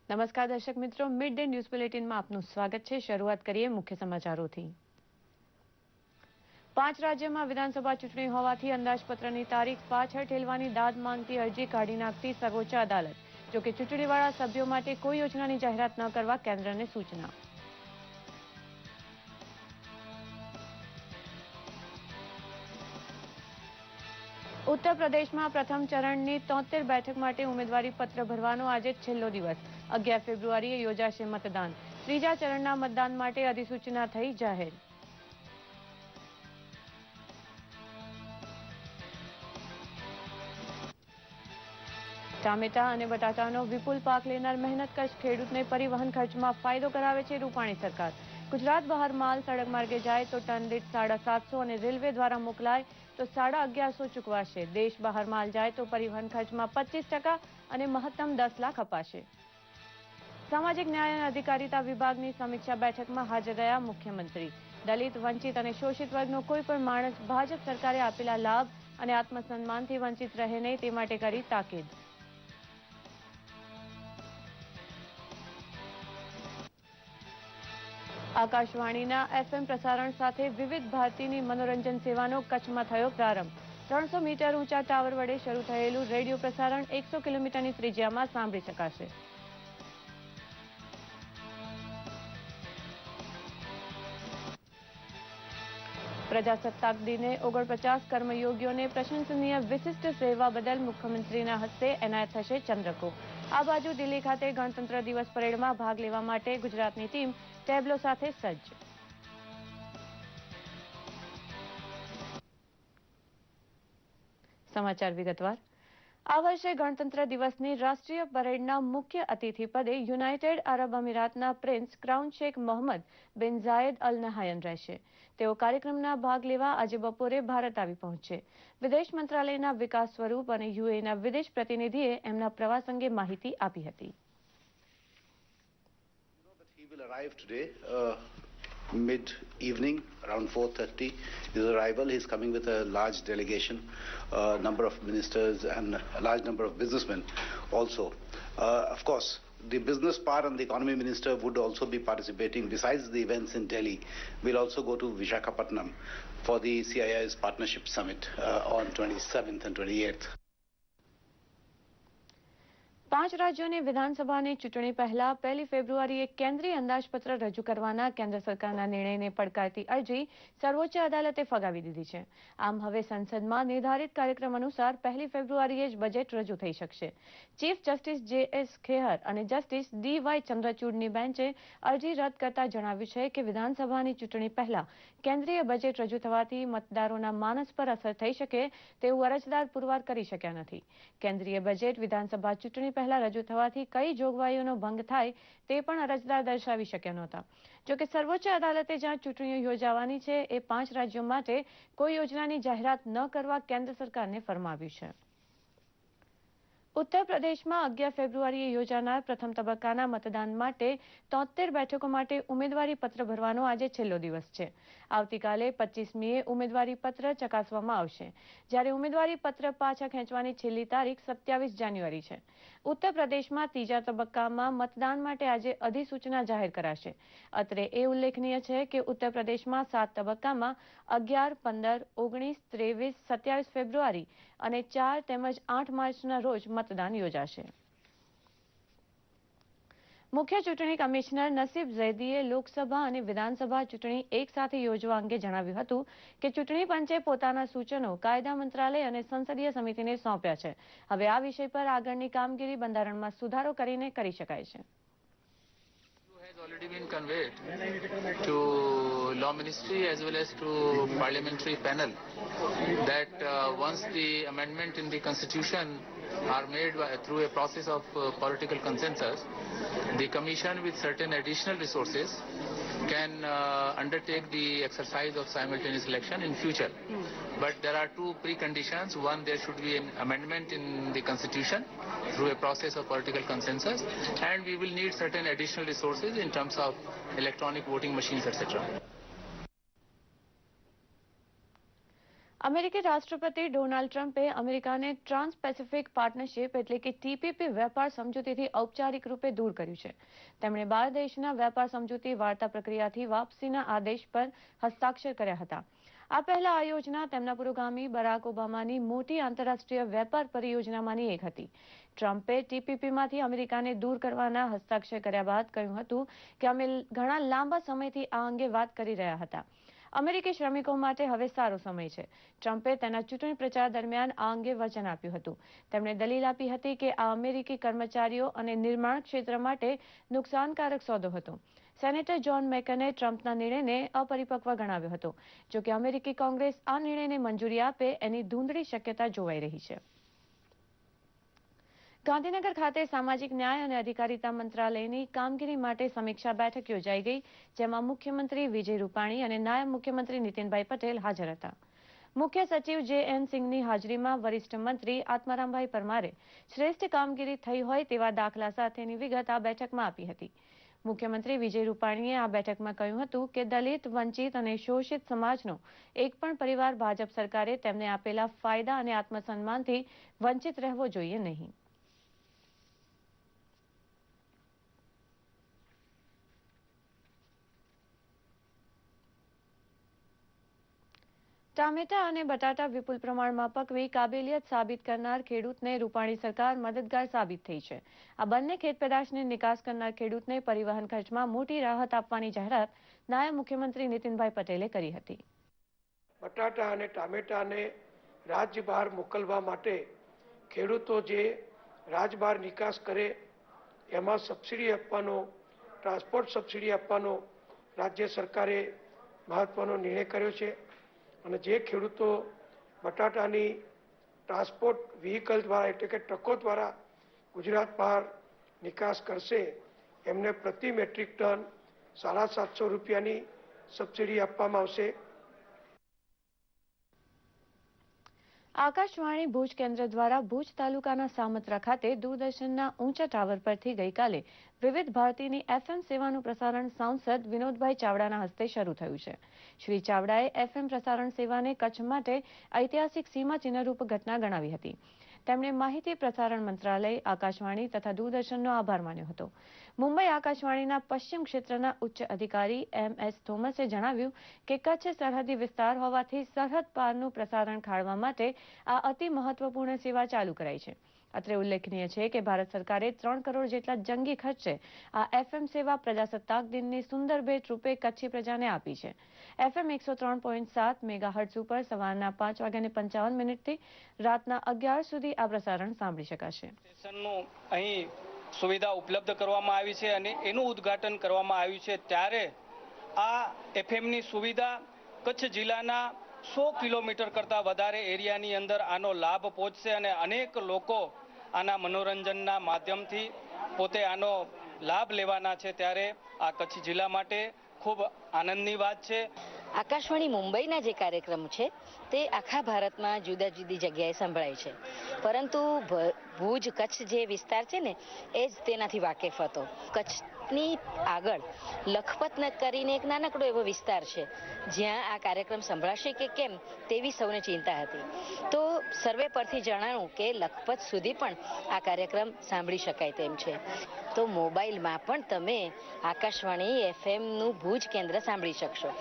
નમસ્કાર દર્શક મિત્રો, મિડ ડે ન્યૂઝ બુલેટિનમાં આપનું સ્વાગત છે. શરૂઆત કરીએ મુખ્ય સમાચારોથી. 5 રાજ્યોમાં વિધાનસભા ચૂંટણી હોવાથી અંદાજપત્રની તારીખ પાછળ ઠેલવાની દાદ માંગતી અરજી કાઢી નાખતી સર્વોચ્ચ અદાલત. જોકે ચૂંટણીવાળા સભ્યો માટે કોઈ યોજનાની જાહેરાત ન કરવા કેન્દ્રને સૂચના. ઉત્તર પ્રદેશમાં પ્રથમ ચરણની 73 બેઠક માટે ઉમેદવારી પત્ર ભરવાનો આજે છેલ્લો દિવસ. 11 ફેબ્રુઆરીએ યોજાશે મતદાન. ત્રીજા ચરણના મતદાન માટે અધિસૂચના થઈ જાહેર. ટામેટા અને બટાટાનો વિપુલ પાક લેનાર મહેનતકશ ખેડૂતને પરિવહન ખર્ચમાં ફાયદો કરાવે છે રૂપાણી સરકાર. ગુજરાત બહાર માલ સડક માર્ગે જાય તો ટન દીઠ 750 અને રેલવે દ્વારા મોકલાય તો 1150 ચૂકવાશે. દેશ બહાર માલ જાય તો પરિવહન ખર્ચમાં 25% અને મહત્તમ 10 લાખ અપાશે. સામાજિક ન્યાય અને અધિકારીતા વિભાગની સમીક્ષા બેઠકમાં હાજર રહ્યા મુખ્યમંત્રી. દલિત, વંચિત અને શોષિત વર્ગનો કોઈ પણ માણસ ભાજપ સરકારે આપેલા લાભ અને આત્મસન્માનથી વંચિત રહે નહીં તે માટે કરી તાકીદ. આકાશવાણીના FM પ્રસારણ સાથે વિવિધ ભારતીની મનોરંજન સેવાનો કચ્છમાં થયો પ્રારંભ. 300 મીટર ઊંચા ટાવર વડે શરૂ થયેલું રેડિયો પ્રસારણ 100 કિલોમીટરની ત્રિજ્યામાં સાંભળી શકાશે. પ્રજાસત્તાક દિને 49 કર્મયોગીઓને પ્રશંસનીય વિશિષ્ટ સેવા બદલ મુખ્યમંત્રીના હસ્તે એનાયત થશે ચંદ્રકો. આ બાજુ દિલ્હી ખાતે ગણતંત્ર દિવસ પરેડમાં ભાગ લેવા માટે ગુજરાતની ટીમ ટેબ્લો સાથે સજ્જ. સમાચાર વિગતવાર. આ વર્ષે ગણતંત્ર દિવસની રાષ્ટ્રીય પરેડના મુખ્ય અતિથિ પદે યુનાઇટેડ આરબ અમીરાતના પ્રિન્સ ક્રાઉન શેખ મોહમ્મદ બિન ઝાયદ અલ નહાયન રહેશે. તેઓ કાર્યક્રમના ભાગ લેવા આજે બપોરે ભારત આવી પહોંચશે. વિદેશ મંત્રાલયના વિકાસ સ્વરૂપ અને યુએઈના વિદેશ પ્રતિનિધિએ એમના પ્રવાસ અંગે માહિતી આપી હતી. Mid-evening, around 4:30, his arrival. He's coming with a large delegation, number of ministers and a large number of businessmen also. Of course, the business part and the economy minister would also be participating. Besides the events in Delhi, we'll also go to Visakhapatnam for the CII's partnership summit on 27th and 28th. 5 રાજ્યોની વિધાનસભાની ચૂંટણી પહેલા 1 ફેબ્રુઆરીએ કેન્દ્રીય અંદાજપત્ર રજૂ કરવાના કેન્દ્ર સરકારના નિર્ણયને પડકારતી અરજી સર્વોચ્ચ અદાલતે ફગાવી દીધી છે. આમ હવે સંસદમાં નિર્ધારિત કાર્યક્રમ અનુસાર 1 ફેબ્રુઆરીએ જ બજેટ રજૂ થઈ શકશે. ચીફ જસ્ટિસ JS ખેહર અને જસ્ટિસ DY ચંદ્રચૂડની બેન્ચે અરજી રદ કરતા જણાવ્યું છે કે વિધાનસભાની ચૂંટણી પહેલા કેન્દ્રીય બજેટ રજૂ થવાથી મતદારોના માનસ પર અસર થઈ શકે તેવું અરજદાર પુરવાર કરી શક્યા નથી. કેન્દ્રીય બજેટ વિધાનસભા ચૂંટણી પહેલા રજૂ થવાથી કઈ જોગવાઈઓનો ભંગ થાય તે પણ અરજદાર દર્શાવી શક્યા નહોતા. જોકે સર્વોચ્ચ અદાલતે જ્યાં ચૂંટણીઓ યોજાવાની છે એ 5 રાજ્યો માટે કોઈ યોજનાની જાહેરાત ન કરવા કેન્દ્ર સરકારને ફરમાવ્યું છે. ઉત્તર પ્રદેશમાં 11 ફેબ્રુઆરીએ યોજાનાર પ્રથમ તબક્કાના મતદાન માટે 73 બેઠકો માટે ઉમેદવારી પત્ર ભરવાનો આજે છેલ્લો દિવસ છે. આવતીકાલે 25મીએ ઉમેદવારી પત્ર ચકાસવામાં આવશે, જ્યારે ઉમેદવારી પત્ર પાછા ખેંચવાની છેલ્લી તારીખ 27 જાન્યુઆરી છે. ઉત્તર પ્રદેશમાં ત્રીજા તબક્કામાં મતદાન માટે આજે અધિસૂચના જાહેર કરાશે. અત્રે એ ઉલ્લેખનીય છે કે ઉત્તર પ્રદેશમાં 7 તબક્કામાં 11, 15, 19, 23, 27 ફેબ્રુઆરી અને 4 તેમજ 8 માર્ચના રોજ મતદાન યોજાશે. મુખ્ય ચૂંટણી કમિશનર નસીબ ઝૈદીએ લોકસભા અને વિધાનસભા ચૂંટણી એક સાથે યોજવા અંગે જણાવ્યું હતું કે ચૂંટણી પંચે પોતાના સૂચનો કાયદા મંત્રાલય અને સંસદીય સમિતિને સોંપ્યા છે. હવે આ વિષય પર આગળની કામગીરી બંધારણમાં સુધારો કરીને કરી શકાય છે. Already been conveyed to Law Ministry as well as to Parliamentary panel that once the amendment in the Constitution are made through a process of political consensus, the Commission with certain additional resources can undertake the exercise of simultaneous election in future. But there are two preconditions. One, there should be an amendment in the Constitution through a process of political consensus, and we will need certain additional resources in terms of electronic voting machines, etc. અમેરિકી રાષ્ટ્રપતિ Donald ટ્રમ્પે અમેરિકાને trans Pacific partnership એટલે કે ટીપીપી વેપાર સમજૂતીથી ઔપચારિક રૂપે દૂર કર્યું છે. તેમણે 12 દેશના વેપાર સમજૂતી વાર્તા પ્રક્રિયાથી વાપસીના આદેશ પર હસ્તાક્ષર કર્યા હતા. આ પહેલા આ યોજના તેમના પુરોગામી બરાક ઓબામાની મોટી આંતરરાષ્ટ્રીય વેપાર પરિયોજનામાંની એક હતી. ટ્રમ્પે ટીપીપીમાંથી અમેરિકાને દૂર કરવાના હસ્તાક્ષર કર્યા બાદ કહ્યું હતું કે અમે ઘણા લાંબા સમયથી આ અંગે વાત કરી રહ્યા હતા. અમેરિકી શ્રમિકો માટે હવે સારો સમય છે. ટ્રમ્પે તેના ચૂંટણી પ્રચાર દરમિયાન આ અંગે વચન આપ્યું હતું. તેમણે દલીલ આપી હતી કે આ અમેરિકી કર્મચારીઓ અને નિર્માણ ક્ષેત્ર માટે નુકસાનકારક સોદો હતો. સેનેટર જ્હોન મેકને ટ્રમ્પના નિર્ણયને અપરિપક્વ ગણાવ્યો હતો. જોકે અમેરિકી કોંગ્રેસ આ નિર્ણયને મંજૂરી આપે એની ધૂંધળી શક્યતા જોવાઈ રહી છે. ગાંધીનગર ખાતે સામાજિક ન્યાય અને અધિકારિતા મંત્રાલયની કામગીરી માટે સમીક્ષા બેઠક યોજાઈ ગઈ, જેમાં મુખ્યમંત્રી વિજય રૂપાણી અને નાયબ મુખ્યમંત્રી નીતિનભાઈ પટેલ હાજર હતા. મુખ્ય સચિવ જે.એન. સિંઘની હાજરીમાં વરિષ્ઠ મંત્રી આત્મારામભાઈ પરમારે શ્રેષ્ઠ કામગીરી થઈ હોય તેવા દાખલા સાથેની વિગત આ બેઠકમાં આપી હતી. મુખ્યમંત્રી વિજય રૂપાણીએ આ બેઠકમાં કહ્યું હતું કે દલિત, વંચિત અને શોષિત સમાજનો એક પણ પરિવાર ભાજપ સરકારે તેમને આપેલા ફાયદા અને આત્મસન્માનથી વંચિત રહેવો જોઈએ નહીં. ટામેટા અને બટાટા વિપુલ પ્રમાણમાં પકવી કાબેલિયત સાબિત કરનાર ખેડૂતને રૂપાણી સરકાર મદદગાર સાબિત થઈ છે. આ બંને ખેતપેદાશની નિકાસ કરનાર ખેડૂતને પરિવહન ખર્ચમાં મોટી રાહત આપવાની જાહેરાત નાયબ મુખ્યમંત્રી નીતિનભાઈ પટેલે કરી હતી. બટાટા અને ટામેટાને રાજ્ય બહાર મોકલવા માટે ખેડૂતો જે રાજ્ય બહાર નિકાસ કરે એમાં સબસિડી આપવાનો, ટ્રાન્સપોર્ટ સબસિડી આપવાનો રાજ્ય સરકારે મહત્વનો નિર્ણય કર્યો છે. અને જે ખેડૂતો બટાટાની ટ્રાન્સપોર્ટ વ્હીકલ દ્વારા એટલે કે ટ્રકો દ્વારા ગુજરાત બહાર નિકાસ કરશે એમને પ્રતિ મેટ્રિક ટન 750 રૂપિયાની સબસિડી આપવામાં આવશે. આકાશવાણી ભુજ કેન્દ્ર દ્વારા ભુજ તાલુકાના સામત્રા ખાતે દૂરદર્શનના ઊંચા ટાવર પરથી ગઈકાલે વિવિધ ભારતીની FM સેવાનું પ્રસારણ સાંસદ વિનોદભાઈ ચાવડાના હસ્તે શરૂ થયું છે. શ્રી ચાવડાએ FM પ્રસારણ સેવાને કચ્છ માટે ઐતિહાસિક સીમાચિહ્નરૂપ ઘટના ગણાવી હતી. તેમણે માહિતી પ્રસારણ મંત્રાલય, આકાશવાણી તથા દૂરદર્શનનો આભાર માન્યો હતો. મુંબઈ આકાશવાણીના પશ્ચિમ ક્ષેત્રના ઉચ્ચ અધિકારી MS થોમસે જણાવ્યું કે કચ્છ સરહદી વિસ્તાર હોવાથી સરહદ પારનું પ્રસારણ ખાળવા માટે આ અતિ મહત્વપૂર્ણ સેવા ચાલુ કરાઈ છે. અત્રે ઉલ્લેખનીય છે કે ભારત સરકારે 3 કરોડ જેટલા જંગી ખર્ચે આ FM સેવા પ્રજાસત્તાક દિનની સુંદર ભેટ રૂપે કચ્છી પ્રજાને આપી છે. FM 103.7 મેગાહર્ટ્ઝ ઉપર સવારના 5:55 થી રાતના 11 સુધી આ પ્રસારણ સાંભળી શકાશે. અહીં સુવિધા ઉપલબ્ધ કરવામાં આવી છે અને એનું ઉદ્ઘાટન કરવામાં આવ્યું છે. ત્યારે આ FMની સુવિધા કચ્છ જિલ્લાના 100 કિલોમીટર કરતાં વધારે એરિયાની અંદર આનો લાભ પહોંચશે અને અનેક લોકો આના મનોરંજનના માધ્યમથી પોતે આનો લાભ લેવાના છે. ત્યારે આ કચ્છ જિલ્લા માટે ખૂબ આનંદની વાત છે. આકાશવાણી મુંબઈના જે કાર્યક્રમ છે તે આખા ભારતમાં જુદા જુદી જગ્યાએ સંભળાય છે, પરંતુ ભુજ કચ્છ જે વિસ્તાર છે ને એ જ તેનાથી વાકેફ હતો. કચ્છની આગળ લખપત કરીને એક નાનકડો એવો વિસ્તાર છે જ્યાં આ કાર્યક્રમ સંભળાશે કે કેમ તેવી સૌને ચિંતા હતી. તો સર્વે પરથી જણાયું કે લખપત સુધી પણ આ કાર્યક્રમ સાંભળી શકાય તેમ છે. તો મોબાઈલમાં પણ તમે આકાશવાણી FMનું ભુજ કેન્દ્ર સાંભળી શકશો.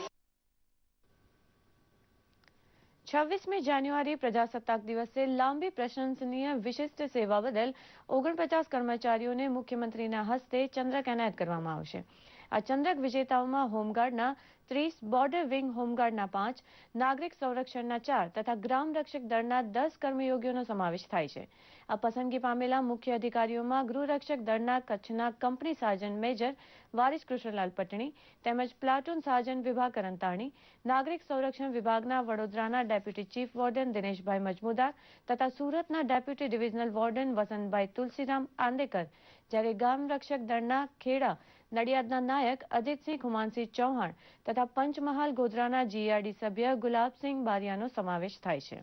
26મી જાન્યુઆરી પ્રજાસત્તાક દિવસે લાંબી પ્રશંસનીય વિશિષ્ટ સેવા બદલ 49 કર્મચારીઓને મુખ્યમંત્રીના હસ્તે ચંદ્રક એનાયત કરવામાં આવશે. આ ચંદ્રક વિજેતાઓમાં હોમગાર્ડના 30, બોર્ડર વિંગ હોમગાર્ડના 5, નાગરિક સંરક્ષણના 4 તથા ગ્રામ રક્ષક દળના 10 કર્મયોગીઓનો સમાવેશ થાય છે. આ પસંદગી પામેલા મુખ્ય અધિકારીઓમાં ગૃહરક્ષક દળના કચ્છના company sergeant major Waris Krishnalal Patni તેમજ પ્લાટૂન સાર્જન્ટ વિભાગ કરંતાણી, નાગરિક સંરક્ષણ વિભાગના વડોદરાના deputy chief warden Dineshbhai Majmudar તથા સુરતના deputy divisional warden Vasantbhai Tulsiram Andekar, જ્યારે ગ્રામ રક્ષક દળના ખેડા નડિયાદના નાયક અજીતસિંહ ખુમાનસિંહ ચૌહાણ તથા પંચમહાલ ગોધરાના GRD સભ્ય ગુલાબસિંહ બારિયાનો સમાવેશ થાય છે.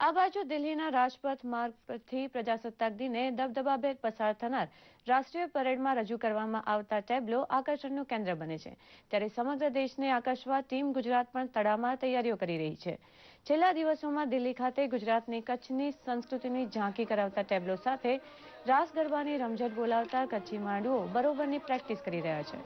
આ બાજુ દિલ્હીના રાજપથ માર્ગ પરથી પ્રજાસત્તાક દિને દબદબાભેર પસાર થનાર રાષ્ટ્રીય પરેડમાં રજૂ કરવામાં આવતા ટેબ્લો આકર્ષણનું કેન્દ્ર બને છે, ત્યારે સમગ્ર દેશને આકર્ષવા ટીમ ગુજરાત પણ તડામાર તૈયારીઓ કરી રહી છે. છેલ્લા દિવસોમાં દિલ્હી ખાતે ગુજરાતની કચ્છની સંસ્કૃતિની ઝાંકી કરાવતા ટેબ્લો સાથે રાસ ગરબાની રમઝટ બોલાવતા કચ્છી માંડુઓ બરોબરની પ્રેક્ટિસ કરી રહ્યા છે.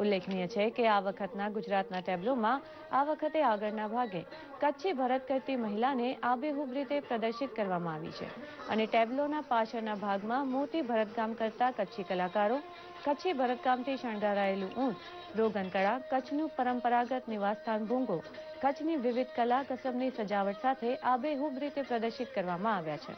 ઉલ્લેખનીય છે કે આ વખતના ગુજરાતના ટેબ્લોમાં આ વખતે આગળના ભાગે કચ્છી ભરત કરતી મહિલાને આબેહૂબ રીતે પ્રદર્શિત કરવામાં આવી છે અને ટેબ્લોના પાછળના ભાગમાં મોતી ભરતકામ કરતા કચ્છી કલાકારો, કચ્છી ભરતકામથી શણગારાયેલું ઊંટ, રોગનકળા, કચ્છનું પરંપરાગત નિવાસસ્થાન ભૂંગો, કચ્છની વિવિધ કલા કસબની સજાવટ સાથે આબેહૂબ રીતે પ્રદર્શિત કરવામાં આવ્યા છે.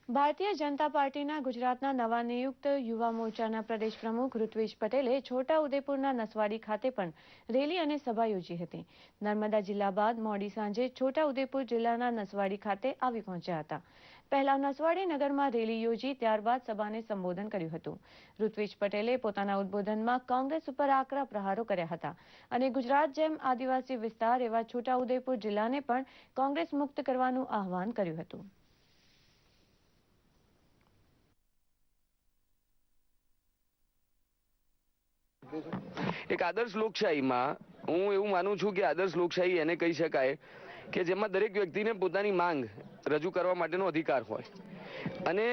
ભારતીય જનતા પાર્ટીના ગુજરાતના નવા નિયુક્ત યુવા મોરચાના પ્રદેશ પ્રમુખ ઋત્વિજ પટેલે છોટા ઉદેપુરના નસવાડી ખાતે પણ રેલી અને સભા યોજી હતી. નર્મદા જિલ્લા બાદ મોડી સાંજે છોટા ઉદેપુર જિલ્લાના નસવાડી ખાતે આવી પહોંચ્યા હતા. પહેલા નસવાડી નગરમાં રેલી યોજી ત્યારબાદ સભાને સંબોધન કર્યું હતું. ઋત્વિજ પટેલે પોતાના ઉદબોધનમાં કોંગ્રેસ ઉપર આકરા પ્રહારો કર્યા હતા અને ગુજરાત જેમ આદિવાસી વિસ્તાર એવા છોટા ઉદેપુર જિલ્લાને પણ કોંગ્રેસ મુક્ત કરવાનું આહવાન કર્યું હતું. એક આદર્શ લોકશાહીમાં હું એવું માનું છું કે આદર્શ લોકશાહી એને કહી શકાય કે જેમાં દરેક વ્યક્તિને પોતાની માંગ રજૂ કરવા માટેનો અધિકાર હોય અને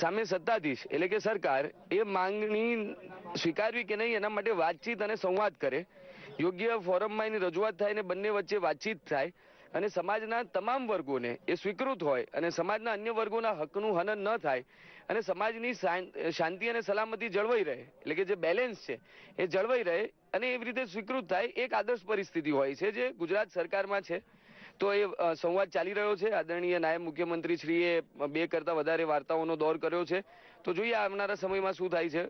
સામે સત્તાધીશ એટલે કે સરકાર એ માંગણી સ્વીકારવી કે નહીં એના માટે વાતચીત અને સંવાદ કરે, યોગ્ય ફોરમમાં એની રજૂઆત થાય અને બંને વચ્ચે વાતચીત થાય અને સમાજના તમામ વર્ગોને એ સ્વીકૃત હોય અને સમાજના અન્ય વર્ગોના હકનું હનન ન થાય અને સમાજની શાંતિ અને સલામતી જળવાઈ રહે, એટલે કે જે બેલેન્સ છે એ જળવાઈ રહે અને એવી રીતે સ્વીકૃત થાય, એક આદર્શ પરિસ્થિતિ હોય છે જે ગુજરાત સરકારમાં છે. તો એ સંવાદ ચાલી રહ્યો છે. આદરણીય નાયબ મુખ્યમંત્રી શ્રીએ 2 કરતા વધારે વાર્તાઓનો દોર કર્યો છે. તો જોઈએ આવનારા સમયમાં શું થાય છે.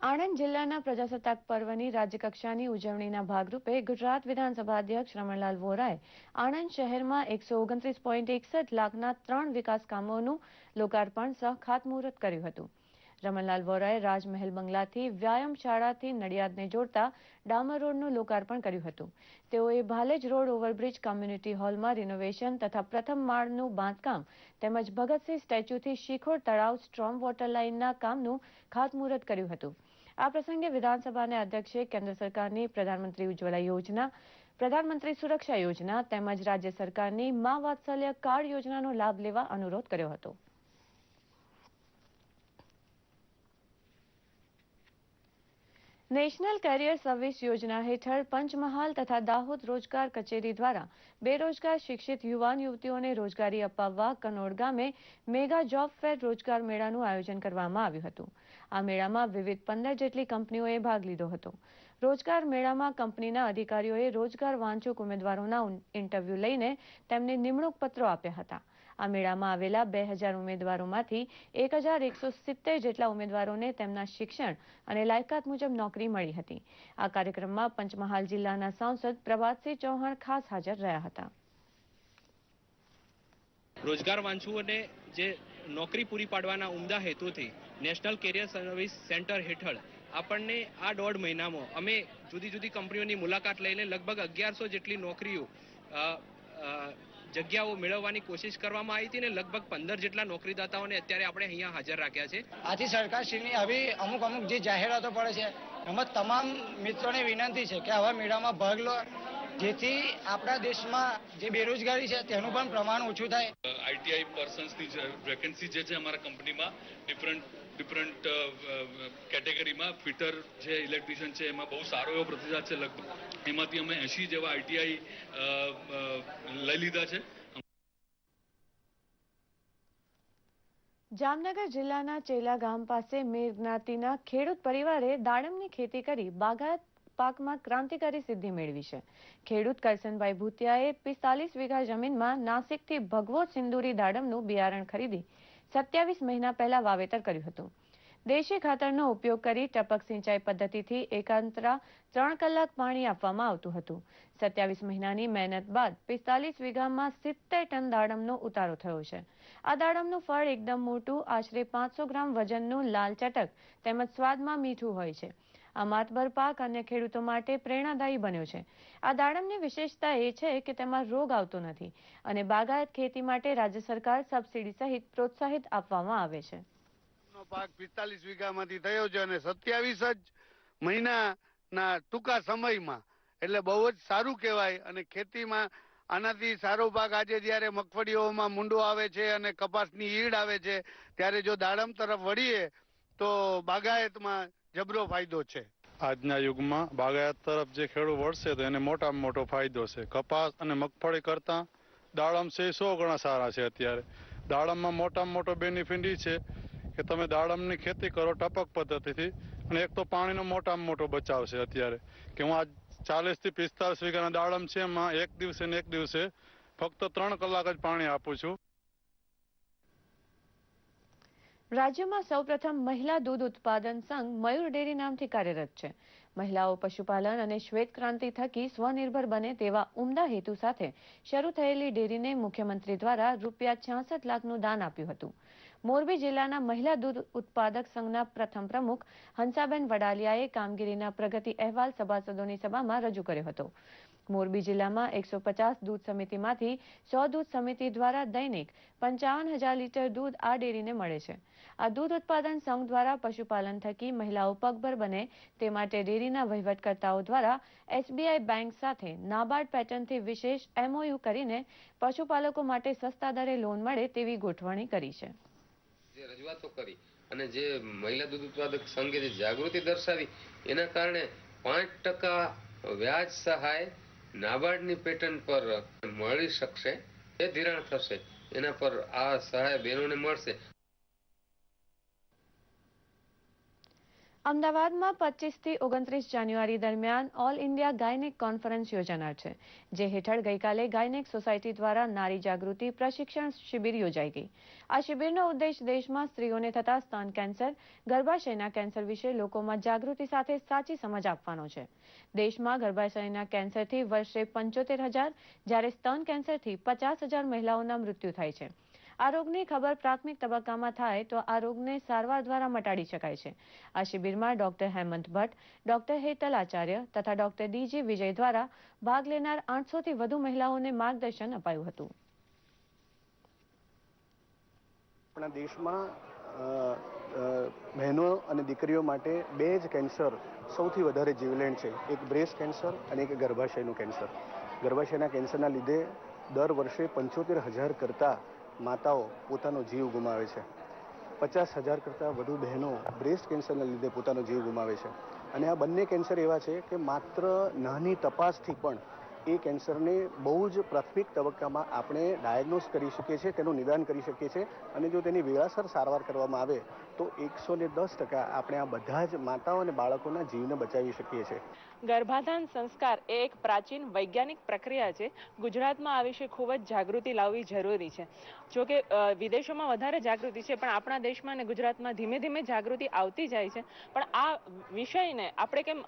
આણંદ જિલ્લાના પ્રજાસત્તાક પર્વની રાજ્યકક્ષાની ઉજવણીના ભાગરૂપે ગુજરાત વિધાનસભા અધ્યક્ષ રમણલાલ વોરાએ આણંદ શહેરમાં 129.61 લાખના 3 વિકાસ કામોનું લોકાર્પણ સહ ખાતમુહૂર્ત કર્યું હતું. રમણલાલ વોરાએ રાજમહેલ બંગલાથી વ્યાયામ શાળાથી નડિયાદને જોડતા ડામર રોડનું લોકાર્પણ કર્યું હતું. તેઓએ ભાલેજ રોડ ઓવરબ્રિજ કમ્યુનિટી હોલમાં રિનોવેશન તથા પ્રથમ માળનું બાંધકામ તેમજ ભગતસિંહ સ્ટેચ્યુથી શિખોર તળાવ સ્ટ્રોમ વોટર લાઇનના કામનું ખાતમુહૂર્ત કર્યું હતું. આ પ્રસંગે વિધાનસભાના અધ્યક્ષે કેન્દ્ર સરકારની પ્રધાનમંત્રી ઉજ્જવલા યોજના, પ્રધાનમંત્રી સુરક્ષા યોજના તેમજ રાજ્ય સરકારની મા વાત્સલ્ય કાર્ડ યોજનાનો લાભ લેવા અનુરોધ કર્યો હતો. નેશનલ કેરિયર સર્વિસ યોજના હેઠળ પંચમહાલ તથા દાહોદ રોજગાર કચેરી દ્વારા બેરોજગાર શિક્ષિત યુવાન યુવતીઓને રોજગારી અપાવવા કનોડ ગામે મેગા જોબ ફેર રોજગાર મેળાનું આયોજન કરવામાં આવ્યું હતું. આ મેળામાં વિવિધ 15 જેટલી કંપનીઓએ ભાગ લીધો હતો. રોજગાર મેળામાં કંપનીના અધિકારીઓએ રોજગાર વાંચુક ઉમેદવારોના ઇન્ટરવ્યૂ લઈને તેમને નિમણૂક પત્રો આપ્યા હતા. આ મેળામાં આવેલા 2000 ઉમેદવારોમાંથી 1170 જેટલા ઉમેદવારોને તેમના શિક્ષણ અને લાયકાત મુજબ નોકરી મળી હતી. આ કાર્યક્રમમાં પંચમહાલ જિલ્લાના સાંસદ પ્રભાતસિંહ ચૌહાણ ખાસ હાજર રહ્યા હતા. રોજગાર વાંચુઓને જે નોકરી પૂરી પાડવાના ઉમદા હેતુથી નેશનલ કેરિયર સર્વિસ સેન્ટર હેઠળ આપણને આ 1.5 મહિનામાં અમે જુદી જુદી કંપનીઓની મુલાકાત લઈને લગભગ 1100 જેટલી નોકરીઓ જગ્યાઓ મેળવવાની કોશિશ કરવામાં આવી હતી અને લગભગ 15 જેટલા નોકરીદાતાઓને અત્યારે આપણે અહીંયા હાજર રાખ્યા છે. આથી સરકારશ્રીની આવી અમુક જે જાહેરાતો પડે છે એમાં તમામ મિત્રોને વિનંતી છે કે આવા મેળામાં ભાગ લો, જેથી આપણા દેશમાં જે બેરોજગારી છે તેનું પણ પ્રમાણ ઓછું થાય. આઈટીઆઈ પર્સન્સની વેકેન્સી જે છે અમારા કંપનીમાં ડિફરન્ટ કેટેગરીમાં ફિટર છે, ઇલેક્ટ્રિશિયન છે, એમાં બહુ સારો એવો પ્રતિસાદ છે. લગભગ એમાંથી અમે 80 જેવા આઈટીઆઈ લઈ લીધા છે. જામનગર જિલ્લાના ચેલા ગામ પાસે મેર જ્ઞાતિના ખેડૂત પરિવારે દાડમની ખેતી કરી બાગાયત પાકમાં ક્રાંતિકારી સિદ્ધિ મેળવી છે. ખેડૂત કરસનભાઈ ભૂતિયાએ 45 વીઘા જમીનમાં નાસિકથી ભગવો સિંદૂરી દાડમનું બિયારણ ખરીદી 27 મહિના પહેલા વાવેતર કર્યું હતું. દેશી ખાતરનો ઉપયોગ કરી ટપક સિંચાઈ પદ્ધતિથી એકાંતરા 3 કલાક પાણી આપવામાં આવતું હતું. 27 મહિનાની મહેનત બાદ 45 વીઘામાં 70 ટન દાડમનો ઉતારો થયો છે. આ દાડમનું ફળ એકદમ મોટું, આશરે 500 ગ્રામ વજનનું, લાલ ચટક તેમજ સ્વાદમાં મીઠું હોય છે. આ માતબર પાક અન્ય ખેડૂતો માટે પ્રેરણાદાયી બન્યો છે. આ દાડમની વિશેષતા એ છે કે તેમાં રોગ આવતો નથી અને બાગાયત ખેતી માટે રાજ્ય સરકાર સબસિડી સહિત પ્રોત્સાહિત આપવામાં આવે છે. પાક 45 વીઘામાંથી થયો છે અને 27 જ મહિનાના ટૂંકા સમયમાં, એટલે બહુ જ સારું કહેવાય. અને ખેતીમાં આનાથી સારો પાક આજે જ્યારે મગફળીઓમાં મૂંડો આવે છે અને કપાસની ઈડ આવે છે, ત્યારે જો દાડમ તરફ વળીએ તો બાગાયતમાં જબરો ફાયદો છે. આજના યુગમાં બાગાયત તરફ જે ખેડૂત વળશે તો એને મોટામાં મોટો ફાયદો છે. કપાસ અને મગફળી કરતાં દાડમ છે 100 ગણા સારા છે. અત્યારે દાડમમાં મોટામાં મોટો બેનિફિટ એ છે કે તમે દાડમની ખેતી કરો ટપક પદ્ધતિથી, અને એક તો પાણીનો મોટામાં મોટો બચાવ છે. અત્યારે કે હું આ 40 થી 45 વીઘાના દાડમ છે, એમાં એક દિવસે ફક્ત 3 કલાક જ પાણી આપું છું. રાજ્યમાં સૌપ્રથમ મહિલા દૂધ ઉત્પાદન સંઘ મયુર ડેરી નામથી કાર્યરત છે. મહિલાઓ પશુપાલન અને શ્વેત ક્રાંતિ થકી સ્વનિર્ભર બને તેવા ઉમદા હેતુ સાથે શરૂ થયેલી ડેરીને મુખ્યમંત્રી દ્વારા ₹66 લાખનું દાન આપ્યું હતું. મોરબી જિલ્લાના મહિલા દૂધ ઉત્પાદક સંઘના પ્રથમ પ્રમુખ હંસાબેન વડાલિયાએ કામગીરીના પ્રગતિ અહેવાલ સભાસદોની સભામાં રજૂ કર્યો હતો. મોરબી જિલ્લામાં 150 દૂધ સમિતિમાંથી 100 દૂધ સમિતિ દ્વારા દૈનિક 55,000 લીટર દૂધ આ ડેરીને મળે છે. આ દૂધ ઉત્પાદન સંઘ દ્વારા પશુપાલન થકી મહિલાઓ પગભર બને તે માટે ડેરીના વહીવટકર્તાઓ દ્વારા SBI બેંક સાથે નાબાર્ડ પેટર્નથી વિશેષ MOU કરીને પશુપાલકો માટે સસ્તા દરે લોન મળે તેવી ગોઠવણી કરી છે. જે રજૂઆતો કરી અને જે મહિલા દૂધ ઉત્પાદક સંઘે જે જાગૃતિ દર્શાવી, એના કારણે 5% વ્યાજ સહાય નાબાર્ડની પેટર્ન પર મળી શકશે. જે ધિરાણ થશે એના પર આ સહાય બહેનોને મળશે. અમદાવાદમાં 25 થી 29 જાન્યુઆરી દરમિયાન ઓલ ઇન્ડિયા ગાયનેક કોન્ફરન્સ યોજાનાર છે, જે હેઠળ ગઈકાલે ગાયનેક સોસાયટી દ્વારા નારી જાગૃતિ પ્રશિક્ષણ શિબિર યોજાઈ ગઈ. આ શિબિરનો ઉદ્દેશ દેશમાં સ્ત્રીઓને થતા સ્તન કેન્સર, ગર્ભાશયના કેન્સર વિશે લોકોમાં જાગૃતિ સાથે સાચી સમજ આપવાનો છે. દેશમાં ગર્ભાશયના કેન્સરથી વર્ષે 75,000, જ્યારે સ્તન કેન્સરથી 50,000 મહિલાઓના મૃત્યુ થાય છે. આ રોગની ખબર પ્રાથમિક તબક્કામાં થાય તો આ રોગને સારવાર દ્વારા મટાડી શકાય છે. આ શિબિરમાં ડોક્ટર હેમંત ભટ્ટ, ડોક્ટર હેતલ આચાર્ય તથા ડોક્ટર DG વિજય દ્વારા ભાગ લેનાર 800 થી વધુ મહિલાઓને માર્ગદર્શન અપાયું હતું. આપણા દેશમાં બહેનો અને દીકરીઓ માટે 2 જ કેન્સર સૌથી વધારે જીવલેણ છે. એક બ્રેસ્ટ કેન્સર અને એક ગર્ભાશયનું કેન્સર. ગર્ભાશયના કેન્સરના લીધે દર વર્ષે 75,000 કરતાં માતાઓ પોતાનો જીવ ગુમાવે છે. 50,000 કરતાં વધુ બહેનો બ્રેસ્ટ કેન્સરના લીધે પોતાનો જીવ ગુમાવે છે. અને આ બંને કેન્સર એવા છે કે માત્ર નાની તપાસથી પણ એ કેન્સરને બહુ જ પ્રાથમિક તબક્કામાં આપણે ડાયગ્નોઝ કરી શકીએ છીએ, તેનું નિદાન કરી શકીએ છીએ. અને જો તેની વેળાસર સારવાર કરવામાં આવે તો 110% આપણે આ બધા જ માતાઓ અને બાળકોના જીવને બચાવી શકીએ છીએ. ગર્ભાધાન સંસ્કાર એ એક પ્રાચીન વૈજ્ઞાનિક પ્રક્રિયા છે. ગુજરાતમાં આ વિશે ખૂબ જ જાગૃતિ લાવવી જરૂરી છે. જો કે વિદેશોમાં વધારે જાગૃતિ છે, પણ આપણા દેશમાં અને ગુજરાતમાં ધીમે ધીમે જાગૃતિ આવતી જાય છે. પણ આ વિષયને આપણે કેમ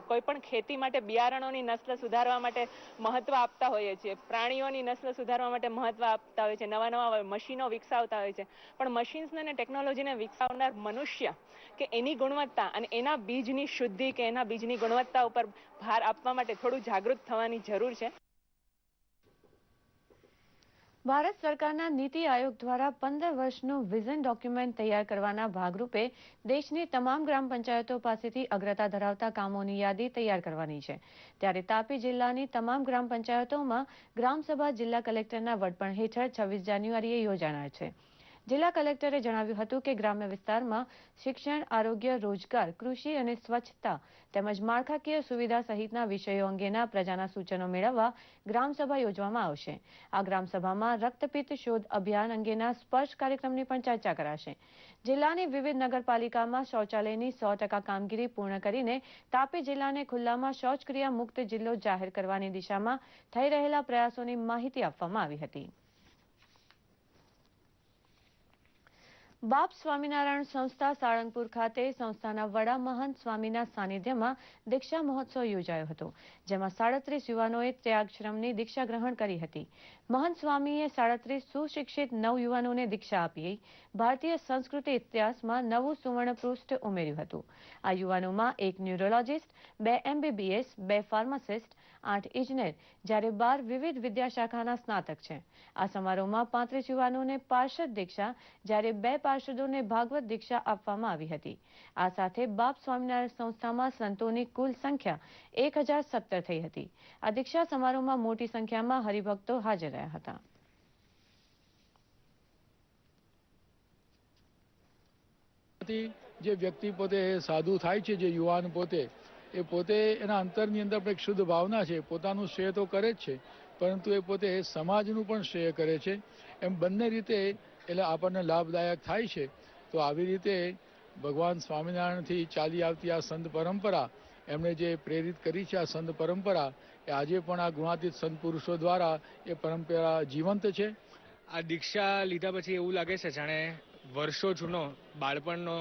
કોઈ પણ ખેતી માટે બિયારણોની નસ્લ સુધારવા માટે મહત્વ આપતા હોઈએ છીએ, પ્રાણીઓની નસ્લ સુધારવા માટે મહત્વ આપતા હોય છે, નવા નવા મશીનો વિકસાવતા હોય છે, પણ મશીન્સને અને ટેકનોલોજીને વિકસાવનાર મનુષ્ય કે એની ગુણવત્તા અને એના બીજની શુદ્ધિ કે એના બીજની ગુણવત્તા ઉપર ભાર આપવા માટે થોડું જાગૃત થવાની જરૂર છે. ભારત સરકારના નીતિ આયોગ દ્વારા 15 વર્ષનું વિઝન ડોક્યુમેન્ટ તૈયાર કરવાના ભાગરૂપે દેશની તમામ ગ્રામ પંચાયતો પાસેથી અગ્રતા ધરાવતા કામોની યાદી તૈયાર કરવાની છે. ત્યારે તાપી જિલ્લાની તમામ ગ્રામ પંચાયતોમાં ગ્રામસભા જિલ્લા કલેક્ટરના વડપણ હેઠળ 26 જાન્યુઆરીએ યોજાનાર છે. જિલ્લા કલેક્ટરે જણાવ્યું હતું કે ગ્રામ્ય વિસ્તારમાં શિક્ષણ, આરોગ્ય, રોજગાર, કૃષિ અને સ્વચ્છતા તેમજ માળખાકીય સુવિધા સહિતના વિષયો અંગેના પ્રજાના સૂચનો મેળવવા ગ્રામસભા યોજવામાં આવશે. આ ગ્રામસભામાં રક્તપિત્ત શોધ અભિયાન અંગેના સ્પર્શ કાર્યક્રમની પણ ચર્ચા કરાશે. જિલ્લાની વિવિધ નગરપાલિકામાં શૌચાલયની 100% કામગીરી પૂર્ણ કરીને તાપી જિલ્લાને ખુલ્લામાં શૌચક્રિયા મુક્ત જિલ્લો જાહેર કરવાની દિશામાં થઈ રહેલા પ્રયાસોની માહિતી આપવામાં આવી હતી. બાપ સ્વામિનારાયણ સંસ્થા સાળંગપુર ખાતે સંસ્થાના વડા મહંત સ્વામીના સાનિધ્યમાં દીક્ષા મહોત્સવ યોજાયો હતો, જેમાં 37 યુવાનોએ ત્યાગશ્રમની દીક્ષા ગ્રહણ કરી હતી. મહંત સ્વામીએ 37 સુશિક્ષિત નવયુવાનોને દીક્ષા આપી ભારતીય સંસ્કૃતિ ઇતિહાસમાં નવું સુવર્ણ પૃષ્ઠ ઉમેર્યું હતું. આ યુવાનોમાં 1 ન્યુરોલોજિસ્ટ, 2 MBBS, 2 ફાર્માસિસ્ટ, 8 ઇજનેર, જ્યારે 12 વિવિધ વિદ્યાશાખાના સ્નાતક છે. આ સમારોહમાં 35 યુવાનોને પાર્ષદ દીક્ષા, જ્યારે 2 પાર્ષદોને ભાગવત દીક્ષા આપવામાં આવી હતી. આ સાથે બાપ સ્વામિનારાયણ સંસ્થામાં સંતોની કુલ સંખ્યા 1017 થઈ હતી. આ દીક્ષા સમારોહમાં મોટી સંખ્યામાં હરિભક્તો હાજર રહ્યા હતા. જે વ્યક્તિ પોતે સાધુ થાય છે, જે યુવાન પોતે એના અંતરની અંદર એક શુદ્ધ ભાવના છે. પોતાનું શ્રેય તો કરે જ છે, પરંતુ એ પોતે સમાજનું પણ શ્રેય કરે છે. એમ બંને રીતે એટલે આપણને લાભદાયક થાય છે. તો આવી રીતે ભગવાન સ્વામિનારાયણથી ચાલી આવતી આ સંત પરંપરા, એમણે જે પ્રેરિત કરી છે આ સંત પરંપરા, એ આજે પણ આ ગુણાતીત સંત પુરુષો દ્વારા એ પરંપરા જીવંત છે. આ દીક્ષા લીધા પછી એવું લાગે છે જાણે વર્ષો જૂનો બાળપણનો,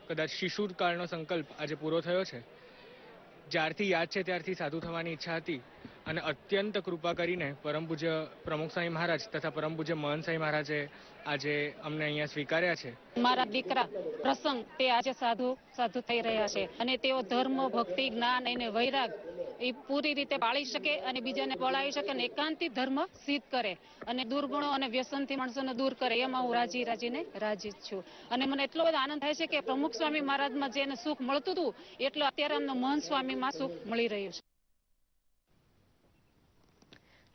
કદાચ શિશુકાળનો સંકલ્પ આજે પૂરો થયો છે. જ્યારથી યાદ છે ત્યારથી સાધુ થવાની ઈચ્છા હતી અને અત્યંત કૃપા કરીને પરમ પૂજ્ય પ્રમુખ સ્વામી મહારાજ તથા પરમ પૂજ્ય મહંત સ્વામી મહારાજે આજે અમને અહીંયા સ્વીકાર્યા છે. મારા દીકરા પ્રસંગ તે આજે સાધુ થઈ રહ્યા છે અને તેઓ ધર્મ, ભક્તિ, જ્ઞાન અને વૈરાગ એ પૂરી રીતે પાળી શકે અને બીજાને પળાવી શકે અને એકાંતી ધર્મ સિદ્ધ કરે અને દુર્ગુણો અને વ્યસનથી માણસોને દૂર કરે. એમાં હું રાજીને રાજી છું. અને મને એટલો બધો આનંદ થાય છે કે પ્રમુખ સ્વામી મહારાજમાં જેને સુખ મળતું હતું એટલું અત્યારે અમને મહંત સ્વામીમાં સુખ મળી રહ્યું છે.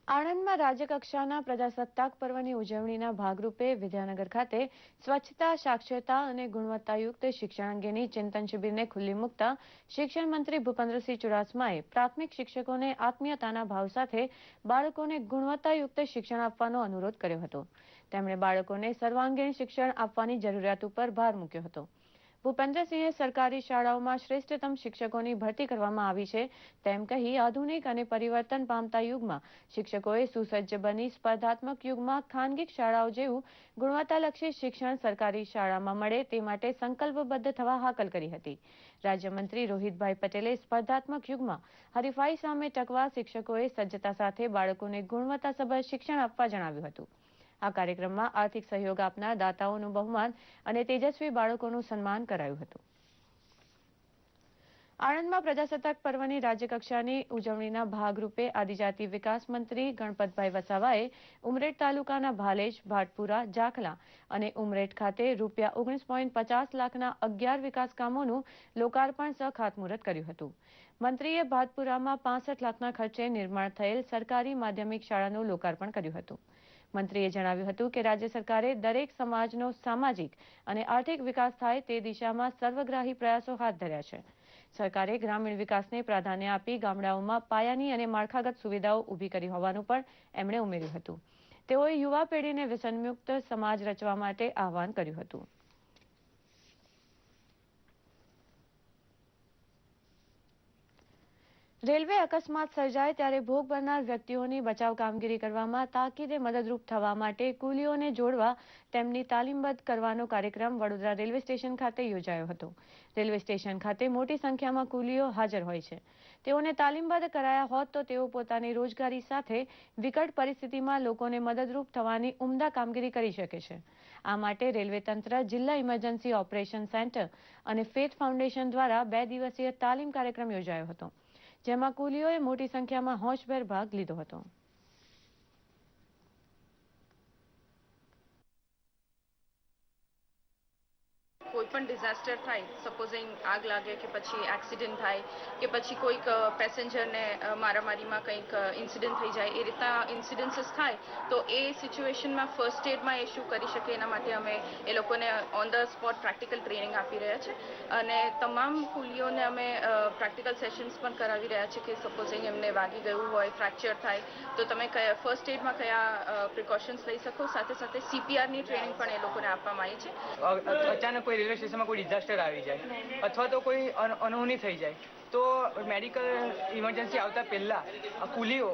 આણંદમાં રાજ્યકક્ષાના પ્રજાસત્તાક પર્વની ઉજવણીના ભાગરૂપે વિદ્યાનગર ખાતે સ્વચ્છતા, સાક્ષરતા અને ગુણવત્તાયુક્ત શિક્ષણ અંગેની ચિંતન શિબિરને ખુલ્લી મૂકતા શિક્ષણ મંત્રી ભૂપેન્દ્રસિંહ ચુડાસમાએ પ્રાથમિક શિક્ષકોને આત્મીયતાના ભાવ સાથે બાળકોને ગુણવત્તાયુક્ત શિક્ષણ આપવાનો અનુરોધ કર્યો હતો. તેમણે બાળકોને સર્વાંગીણ શિક્ષણ આપવાની જરૂરિયાત ઉપર ભાર મૂક્યો હતો. ભૂપેન્દ્રસિંહે સરકારી શાળાઓમાં શ્રેષ્ઠતમ શિક્ષકોની ભરતી કરવામાં આવી છે તેમ કહી આધુનિક અને પરિવર્તન પામતા યુગમાં શિક્ષકોએ સુસજ્જ બની સ્પર્ધાત્મક યુગમાં ખાનગી શાળાઓ જેવું ગુણવત્તાલક્ષી શિક્ષણ સરકારી શાળામાં મળે તે માટે સંકલ્પબદ્ધ થવા હાકલ કરી હતી. રાજ્યમંત્રી રોહિતભાઈ પટેલે સ્પર્ધાત્મક યુગમાં હરીફાઈ સામે ટકવા શિક્ષકોએ સજ્જતા સાથે બાળકોને ગુણવત્તાસભર શિક્ષણ આપવા જણાવ્યું હતું. આ કાર્યક્રમમાં આર્થિક સહયોગ આપનાર દાતાઓનું બહુમાન અને તેજસ્વી બાળકોનું સન્માન કરાયું હતું. આણંદમાં પ્રજાસત્તાક પર્વની રાજ્યકક્ષાની ઉજવણીના ભાગરૂપે આદિજાતિ વિકાસ મંત્રી ગણપતભાઈ વસાવાએ ઉમરેઠ તાલુકાના ભાલેજ, ભાટપુરા, જાખલા અને ઉમરેઠ ખાતે ₹19.50 લાખના 11 વિકાસ કામોનું લોકાર્પણ સહ ખાતમુહૂર્ત કર્યું હતું. મંત્રીએ ભાટપુરામાં 65 લાખના ખર્ચે નિર્માણ થયેલ સરકારી માધ્યમિક શાળાનું લોકાર્પણ કર્યું હતું. મંત્રીએ જણાવ્યું હતું કે રાજ્ય સરકારે દરેક સમાજનો સામાજિક અને આર્થિક વિકાસ થાય તે દિશામાં સર્વગ્રાહી પ્રયાસો હાથ ધર્યા છે. સરકારે ગ્રામીણ વિકાસને પ્રાધાન્ય આપી ગામડાઓમાં પાયાની અને માળખાગત સુવિધાઓ ઊભી કરી હોવાનું પણ એમણે ઉમેર્યું હતું. તેઓએ યુવા પેઢીને વ્યસનમુક્ત સમાજ રચવા માટે આહવાન કર્યું હતું. રેલવે અકસ્માત સર્જાય ત્યારે ભોગ બનનાર વ્યક્તિઓની બચાવ કામગીરી કરવામાં તાકીદે મદદરૂપ થવા માટે કુલીઓને જોડવા તેમની તાલીમબદ્ધ કરવાનો કાર્યક્રમ વડોદરા રેલવે સ્ટેશન ખાતે યોજાયો હતો. રેલવે સ્ટેશન ખાતે મોટી સંખ્યામાં કુલીઓ હાજર હોય છે. તેઓને તાલીમબદ્ધ કરાયા હોત તો તેઓ પોતાની રોજગારી સાથે વિકટ પરિસ્થિતિમાં લોકોને મદદરૂપ થવાની ઉમદા કામગીરી કરી શકે છે. આ માટે રેલવે તંત્ર, જિલ્લા ઇમરજન્સી ઓપરેશન સેન્ટર અને ફેથ ફાઉન્ડેશન દ્વારા 2 દિવસીય તાલીમ કાર્યક્રમ યોજાયો હતો, જેમાં કુલીઓએ મોટી સંખ્યામાં હોંશભેર ભાગ લીધો હતો. કોઈ પણ ડિઝાસ્ટર થાય, સપોઝિંગ આગ લાગે કે પછી એક્સિડન્ટ થાય કે પછી કોઈક પેસેન્જરને મારામારીમાં કંઈક ઇન્સિડન્ટ થઈ જાય, એ રીતના ઇન્સિડન્સીસ થાય તો એ સિચ્યુએશનમાં ફર્સ્ટ એડમાં એ શું કરી શકે એના માટે અમે એ લોકોને on the spot practical training આપી રહ્યા છે. અને તમામ કુલીઓને અમે પ્રેક્ટિકલ સેશન્સ પણ કરાવી રહ્યા છે કે સપોઝિંગ એમને વાગી ગયું હોય, ફ્રેક્ચર થાય તો તમે ફર્સ્ટ એડમાં કયા પ્રિકોશન્સ લઈ શકો. સાથે સાથે CPRની ટ્રેનિંગ પણ એ લોકોને આપવામાં આવી છે. અચાનક કોઈ રેલવે સ્ટેશનમાં કોઈ ડિઝાસ્ટર આવી જાય અથવા તો કોઈ અનહોની થઈ જાય તો મેડિકલ ઇમરજન્સી આવતા પહેલાં કુલીઓ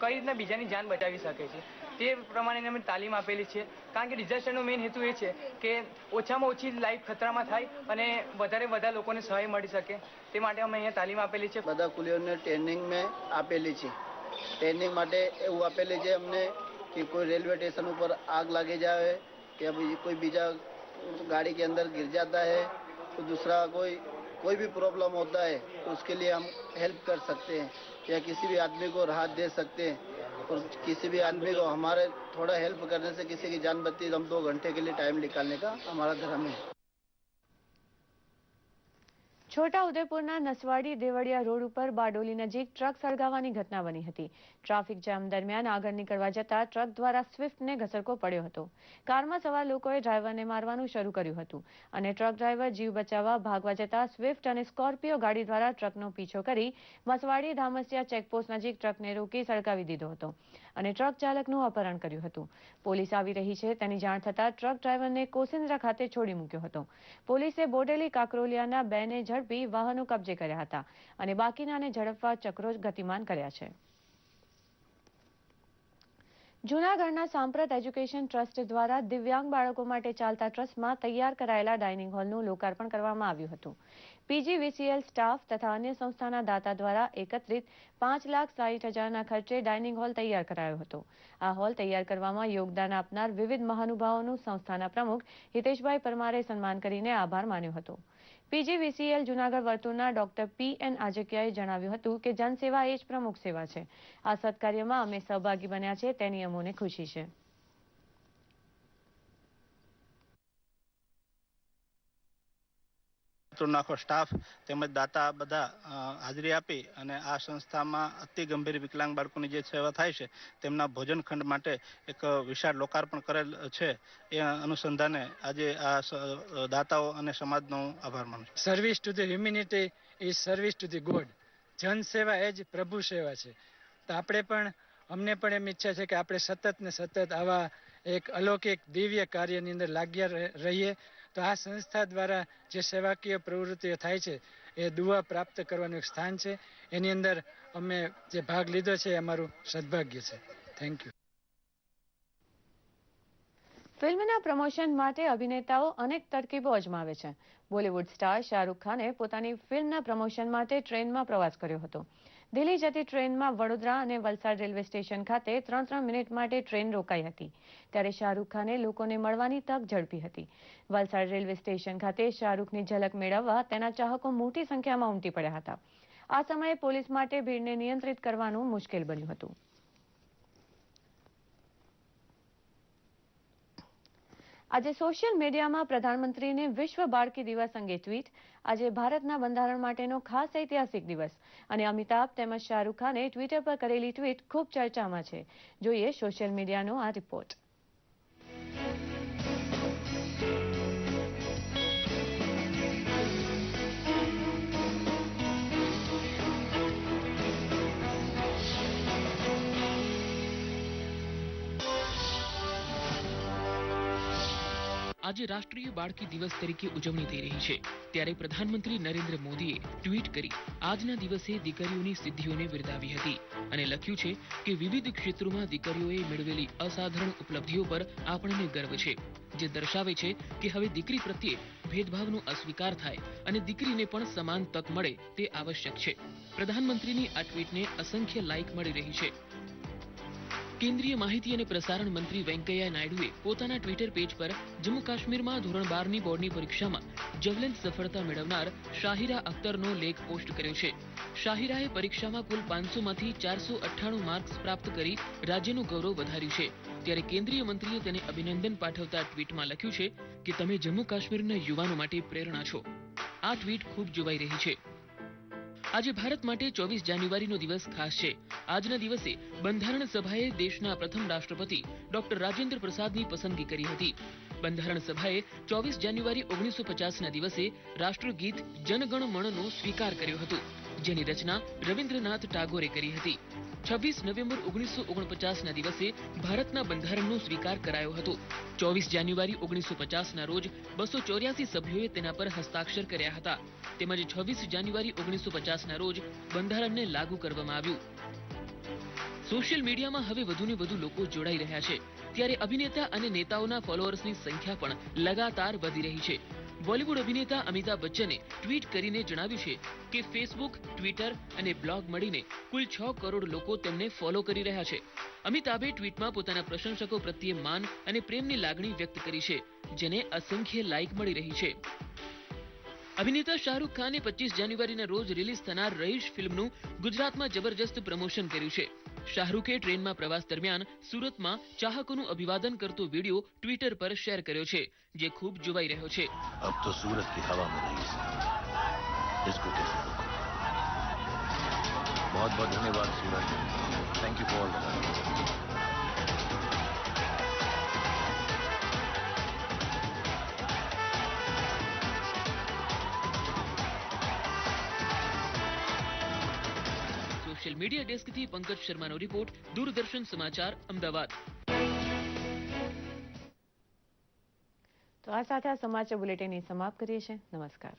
કઈ રીતના બીજાની જાન બચાવી શકે છે તે પ્રમાણે અમે તાલીમ આપેલી છે. કારણ કે ડિઝાસ્ટરનો મેઇન હેતુ એ છે કે ઓછામાં ઓછી લાઈફ ખતરામાં થાય અને વધારે લોકોને સહાય મળી શકે, તે માટે અમે અહીંયા તાલીમ આપેલી છે. બધા કુલીઓને ટ્રેનિંગ મેં આપેલી છે. ટ્રેનિંગ માટે એવું આપેલી છે અમને कि कोई रेलवे स्टेशन ऊपर आग लगे जाए या कोई बीजा गाड़ी के अंदर गिर जाता है तो दूसरा कोई भी प्रॉब्लम होता है तो उसके लिए हम हेल्प कर सकते हैं या किसी भी आदमी को राहत दे सकते हैं. और किसी भी आदमी को हमारे थोड़ा हेल्प करने से किसी की जान बचती है. हम 2 घंटे के लिए टाइम निकालने का हमारा धर्म है. છોટા ઉદેપુરના નસવાડી દેવળિયા રોડ ઉપર બારડોલી નજીક ટ્રક સળગાવવાની ઘટના બની હતી. ટ્રાફિક જામ દરમિયાન આગળ નીકળવા જતા ટ્રક દ્વારા સ્વિફ્ટને ઘસરકો પડ્યો હતો. કારમાં સવાર લોકોએ ડ્રાઈવરને મારવાનું શરૂ કર્યું હતું અને ટ્રક ડ્રાઈવર જીવ બચાવવા ભાગવા જતા સ્વિફ્ટ અને સ્કોર્પિયો ગાડી દ્વારા ટ્રકનો પીછો કરી મસવાડી ધામસિયા ચેકપોસ્ટ નજીક ટ્રકને રોકી સળગાવી દીધો હતો અને ટ્રક ચાલકનું અપહરણ કર્યું હતું. પોલીસ આવી રહી છે તેની જાણ થતાં ટ્રક ડ્રાઈવરને કોસિન્દ્રા ખાતે છોડી મૂક્યો હતો. પોલીસે બોડેલી કાકરોલિયાના 2ને ઝડપી વાહનો કબજે કર્યા હતા અને બાકીનાને ઝડપવા ચક્રો ગતિમાન કર્યા છે. જૂનાગઢના સાંપ્રત એજ્યુકેશન ટ્રસ્ટ દ્વારા દિવ્યાંગ બાળકો માટે ચાલતા ટ્રસ્ટમાં તૈયાર કરાયેલા ડાઇનિંગ હોલનું લોકાર્પણ કરવામાં આવ્યું હતું. PGVCL સ્ટાફ તથા અન્ય સંસ્થાના દાતા દ્વારા એકત્રિત 5,60,000ના ખર્ચે ડાઇનિંગ હોલ તૈયાર કરાયો હતો. આ હોલ તૈયાર કરવામાં યોગદાન આપનાર વિવિધ મહાનુભાવોનું સંસ્થાના પ્રમુખ હિતેશભાઈ પરમારે સન્માન કરીને આભાર માન્યો હતો. PGVCL જૂનાગઢ વર્તુળના ડોક્ટર PN આજકિયાએ જણાવ્યું હતું કે જનસેવા એ જ પ્રમુખ સેવા છે. આ સત્કાર્યમાં અમે સહભાગી બન્યા છે તેની અમોને ખુશી છે. આખો સ્ટાફ તેમજ દાતા બધા હાજરી આપી અને આ સંસ્થામાં અતિ ગંભીર વિકલાંગ બાળકોની જે સેવા થાય છે તેમના ભોજન ખંડ માટે એક વિશાળ લોકાર્પણ કરેલ છે. એ અનુસંધાને આજે આ દાતાઓ અને સમાજનો આભાર માનું છું. Service to the humanity is service to the God. જન સેવા એ જ પ્રભુ સેવા છે. તો અમને પણ એમ ઈચ્છા છે કે આપણે સતત ને સતત આવા એક અલૌકિક દિવ્ય કાર્યની અંદર લાગ્યા રહીએ. તો આ સંસ્થા દ્વારા જે સેવાકીય પ્રવૃત્તિઓ થાય છે એ દુઆ પ્રાપ્ત કરવાનું એક સ્થાન છે. એની અંદર અમે જે ભાગ લીધો છે એ અમારું સદભાગ્ય છે. Thank you. ફિલ્મના પ્રમોશન માટે અભિનેતાઓ અનેક તરકીબો અજમાવે છે. બોલિવૂડ સ્ટાર શાહરૂખ ખાને પોતાની ફિલ્મના પ્રમોશન માટે ટ્રેનમાં પ્રવાસ કર્યો હતો. દિલ્હી જતી ટ્રેનમાં વડોદરા અને વલસાડ રેલવે સ્ટેશન ખાતે 3 મિનિટ માટે ટ્રેન રોકાઈ હતી. ત્યારે શાહરૂખ ખાને લોકોને મળવાની તક ઝડપી હતી. વલસાડ રેલવે સ્ટેશન ખાતે શાહરૂખની ઝલક મેળવવા તેના ચાહકો મોટી સંખ્યામાં ઉમટી પડ્યા હતા. આ સમયે પોલીસ માટે ભીડને નિયંત્રિત કરવાનું મુશ્કેલ બન્યું હતું. આજે સોશિયલ મીડિયામાં પ્રધાનમંત્રીને વિશ્વ બાળકી દિવસ અંગે ટ્વીટ. આજે ભારતના બંધારણ માટેનો ખાસ ઐતિહાસિક દિવસ અને અમિતાભ તેમજ શાહરૂખ ખાને ટ્વિટર પર કરેલી ટ્વીટ ખૂબ ચર્ચામાં છે. જોઈએ સોશિયલ મીડિયાનો આ રિપોર્ટ. આજે રાષ્ટ્રીય બાળકી દિવસ તરીકે ઉજવણી થઈ રહી છે. ત્યારે પ્રધાનમંત્રી નરેન્દ્ર મોદીએ ટ્વીટ કરી આજના દિવસે દીકરીઓની સિદ્ધિઓને બિરદાવી હતી અને લખ્યું છે કે વિવિધ ક્ષેત્રોમાં દીકરીઓએ મેળવેલી અસાધારણ ઉપલબ્ધિઓ પર આપણને ગર્વ છે, જે દર્શાવે છે કે હવે દીકરી પ્રત્યે ભેદભાવનો અસ્વીકાર થાય અને દીકરીને પણ સમાન તક મળે તે આવશ્યક છે. પ્રધાનમંત્રીની આ ટ્વીટને અસંખ્ય લાઇક મળી રહી છે. કેન્દ્રીય માહિતી અને પ્રસારણ મંત્રી વેંકૈયા નાયડુએ પોતાના ટ્વિટર પેજ પર જમ્મુ કાશ્મીરમાં ધોરણ 12ની બોર્ડની પરીક્ષામાં જ્વલંત સફળતા મેળવનાર શાહિરા અખ્તરનો લેખ પોસ્ટ કર્યો છે. શાહિરાએ પરીક્ષામાં કુલ 500માંથી 498 માર્ક્સ પ્રાપ્ત કરી રાજ્યનું ગૌરવ વધાર્યું છે. ત્યારે કેન્દ્રીય મંત્રીએ તેને અભિનંદન પાઠવતા ટ્વીટમાં લખ્યું છે કે તમે જમ્મુ કાશ્મીરના યુવાનો માટે પ્રેરણા છો. આ ટ્વીટ ખૂબ જોવાઈ રહી છે. આજે ભારત માટે 24 જાન્યુઆરીનો દિવસ ખાસ છે. આજના દિવસે બંધારણ સભાએ દેશના પ્રથમ રાષ્ટ્રપતિ ડોક્ટર રાજેન્દ્ર પ્રસાદની પસંદગી કરી હતી. બંધારણ સભાએ 24 જાન્યુઆરી 1950ના દિવસે રાષ્ટ્રગીત જન ગણ મણનો સ્વીકાર કર્યો હતો, જેની રચના રવિન્દ્રનાથ ટાગોરે કરી હતી. 26 નવેમ્બર 1949ના દિવસે ભારતના બંધારણનો સ્વીકાર કરાયો હતો. 24 જાન્યુઆરી 1950ના રોજ 284 સભ્યોએ તેના પર હસ્તાક્ષર કર્યા હતા. તેમજ 26 જાન્યુઆરી 1950ના રોજ બંધારણને લાગુ કરવામાં આવ્યું. સોશિયલ મીડિયામાં હવે વધુને વધુ લોકો જોડાઈ રહ્યા છે, ત્યારે અભિનેતા અને નેતાઓના ફોલોઅર્સની સંખ્યા પણ લગાતાર વધી રહી છે. બોલિવૂડ અભિનેતા અમિતાભ બચ્ચને ટ્વીટ કરીને જણાવ્યું છે કે ફેસબુક, ટ્વિટર અને બ્લોગ મળીને કુલ 6 કરોડ લોકો તેમને ફોલો કરી રહ્યા છે. અમિતાભે ટ્વીટમાં પોતાના પ્રશંસકો પ્રત્યે માન અને પ્રેમની લાગણી વ્યક્ત કરી છે, જેને અસંખ્ય લાઇક મળી રહી છે. અભિનેતા શાહરૂખ ખાને 25 જાન્યુઆરીના રોજ રિલીઝ થનાર રહીશ ફિલ્મનું ગુજરાતમાં જબરજસ્ત પ્રમોશન કર્યું છે. શાહરૂખે ટ્રેનમાં પ્રવાસ દરમિયાન સુરતમાં ચાહકોનું અભિવાદન કરતો વિડીયો ટ્વિટર પર શેર કર્યો છે, જે ખૂબ જોવાઈ રહ્યો છે. अब तो सूरत की हवा में रही है, इसको कैसे रोको? बहुत बहुत धन्यवाद Suraj, thank you for all the social media ડેસ્કથી પંકજ શર્માનો રિપોર્ટ, દૂરદર્શન સમાચાર, અમદાવાદ. તો આ સાથે આ સમાચાર બુલેટિનની સમાપ્ત કરીએ છીએ. નમસ્કાર.